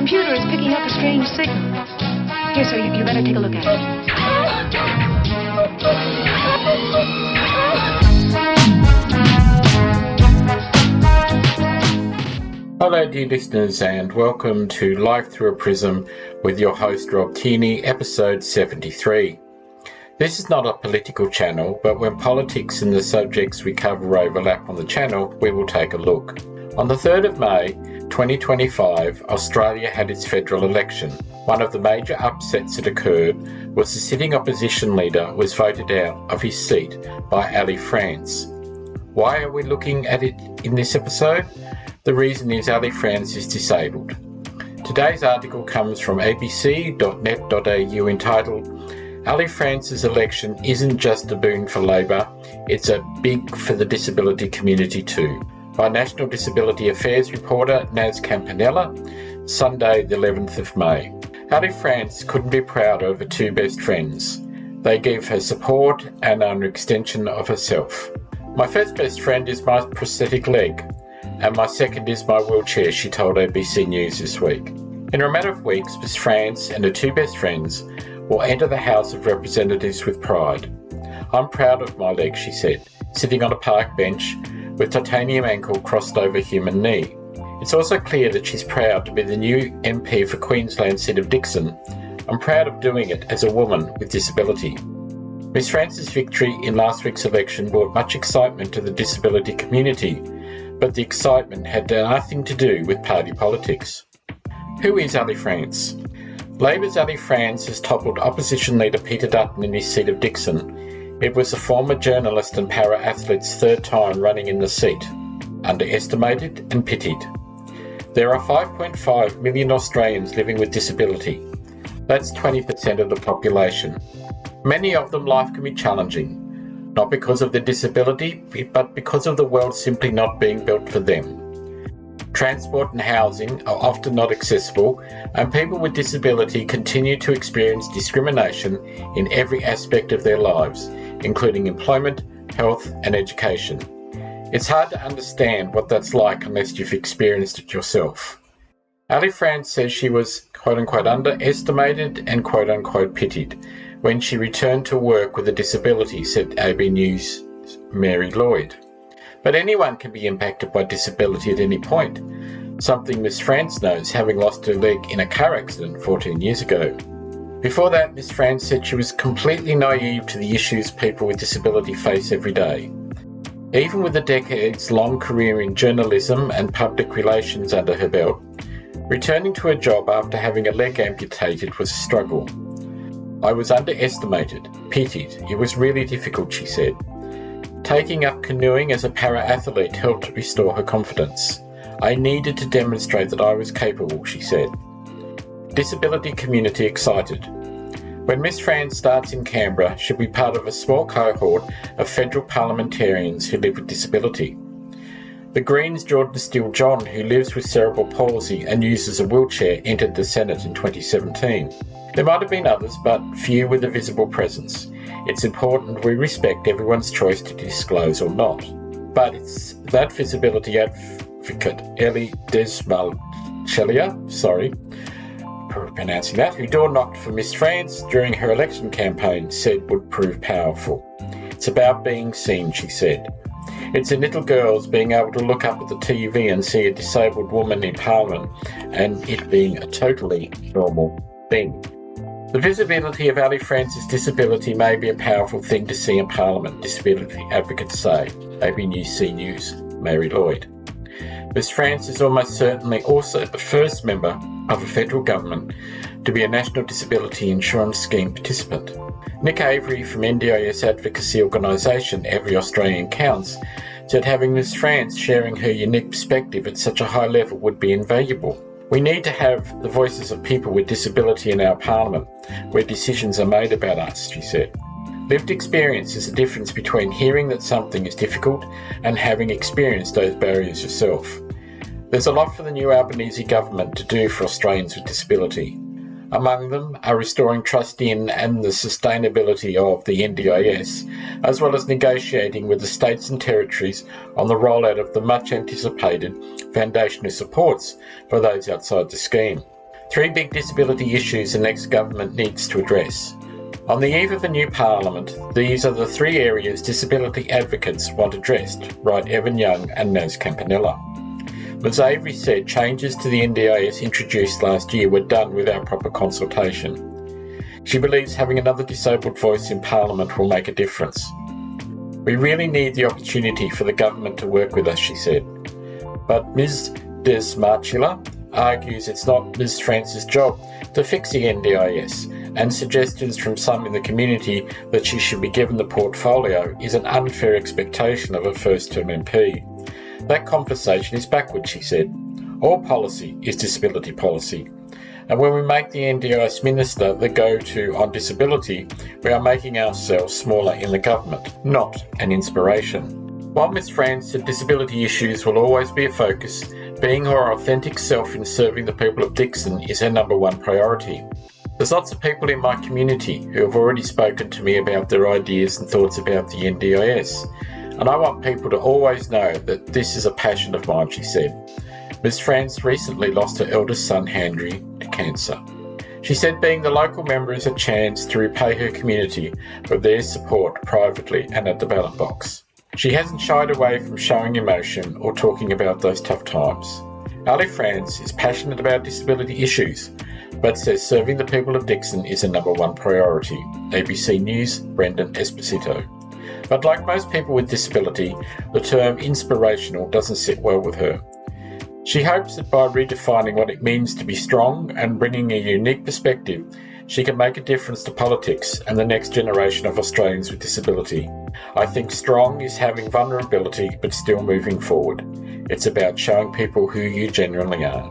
computer is picking up a strange signal. Here, sir, you better take a look at it. Hello dear listeners, and welcome to Life Through a Prism with your host Rob Tierney, episode 73. This is not a political channel, but when politics and the subjects we cover overlap on the channel, we will take a look. On the 3rd of May 2025, Australia had its federal election. One of the major upsets that occurred was the sitting opposition leader was voted out of his seat by Ali France. Why are we looking at it in this episode? The reason is Ali France is disabled. Today's article comes from abc.net.au entitled, Ali France's election isn't just a boon for Labor, it's a big for the disability community too, by National Disability Affairs reporter Naz Campanella, Sunday the 11th of May. Ali France couldn't be prouder of her two best friends. They gave her support and are an extension of herself. My first best friend is my prosthetic leg, and my second is my wheelchair, she told ABC News this week. In a matter of weeks, Miss France and her two best friends will enter the House of Representatives with pride. I'm proud of my leg, she said, sitting on a park bench with titanium ankle crossed over human knee. It's also clear that she's proud to be the new MP for Queensland's seat of Dickson. I'm proud of doing it as a woman with disability. Miss France's victory in last week's election brought much excitement to the disability community, but the excitement had nothing to do with party politics. Who is Ali France? Labor's Ali France has toppled opposition leader Peter Dutton in his seat of Dickson. It was the former journalist and para-athlete's third time running in the seat. Underestimated and pitied. There are 5.5 million Australians living with disability. That's 20% of the population. Many of them life can be challenging. Not because of their disability, but because of the world simply not being built for them. Transport and housing are often not accessible, and people with disability continue to experience discrimination in every aspect of their lives, including employment, health, and education. It's hard to understand what that's like unless you've experienced it yourself. Ali France says she was quote-unquote underestimated and quote-unquote pitied when she returned to work with a disability, said AB News' Mary Lloyd. But anyone can be impacted by disability at any point, something Miss France knows, having lost her leg in a car accident 14 years ago. Before that, Miss France said she was completely naive to the issues people with disability face every day. Even with a decades-long career in journalism and public relations under her belt, returning to her job after having a leg amputated was a struggle. I was underestimated, pitied. It was really difficult, she said. Taking up canoeing as a para-athlete helped restore her confidence. I needed to demonstrate that I was capable, she said. Disability community excited. When Miss France starts in Canberra, she'll be part of a small cohort of federal parliamentarians who live with disability. The Greens' Jordan Steele-John, who lives with cerebral palsy and uses a wheelchair, entered the Senate in 2017. There might have been others, but few with a visible presence. It's important we respect everyone's choice to disclose or not. But it's that visibility advocate, Ellie Desmalchelia, who door-knocked for Miss France during her election campaign, said would prove powerful. It's about being seen, she said. It's in little girls being able to look up at the TV and see a disabled woman in Parliament and it being a totally normal thing. The visibility of Ali France's disability may be a powerful thing to see in Parliament, disability advocates say, ABC News, Mary Lloyd. Miss France is almost certainly also the first member of a federal government to be a National Disability Insurance Scheme participant. Nick Avery from NDIS advocacy organisation Every Australian Counts said having Miss France sharing her unique perspective at such a high level would be invaluable. We need to have the voices of people with disability in our parliament, where decisions are made about us, she said. Lived experience is the difference between hearing that something is difficult and having experienced those barriers yourself. There's a lot for the new Albanese government to do for Australians with disability. Among them are restoring trust in and the sustainability of the NDIS, as well as negotiating with the states and territories on the rollout of the much anticipated foundational supports for those outside the scheme. Three big disability issues the next government needs to address. On the eve of a new parliament, these are the three areas disability advocates want addressed, write Evan Young and Naz Campanella. Ms Avery said changes to the NDIS introduced last year were done without proper consultation. She believes having another disabled voice in Parliament will make a difference. We really need the opportunity for the government to work with us, she said. But Ms Desmarchila argues it's not Ms France's job to fix the NDIS, and suggestions from some in the community that she should be given the portfolio is an unfair expectation of a first-term MP. That conversation is backwards, she said. All policy is disability policy. And when we make the NDIS minister the go-to on disability, we are making ourselves smaller in the government, not an inspiration. While Ms France said disability issues will always be a focus, being her authentic self in serving the people of Dixon is her number one priority. There's lots of people in my community who have already spoken to me about their ideas and thoughts about the NDIS, and I want people to always know that this is a passion of mine, she said. Ms France recently lost her eldest son, Henry, to cancer. She said being the local member is a chance to repay her community for their support privately and at the ballot box. She hasn't shied away from showing emotion or talking about those tough times. Ali France is passionate about disability issues, but says serving the people of Dixon is a number one priority. ABC News, Brendan Esposito. But like most people with disability, the term inspirational doesn't sit well with her. She hopes that by redefining what it means to be strong and bringing a unique perspective, she can make a difference to politics and the next generation of Australians with disability. I think strong is having vulnerability but still moving forward. It's about showing people who you genuinely are.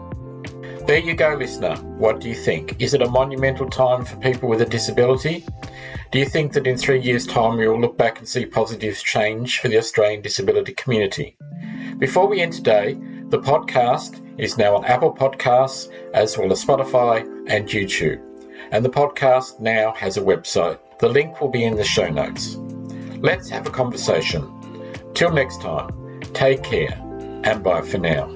There you go, listener. What do you think? Is it a monumental time for people with a disability? Do you think that in 3 years' time we will look back and see positive change for the Australian disability community? Before we end today, the podcast is now on Apple Podcasts as well as Spotify and YouTube. And the podcast now has a website. The link will be in the show notes. Let's have a conversation. Till next time, take care and bye for now.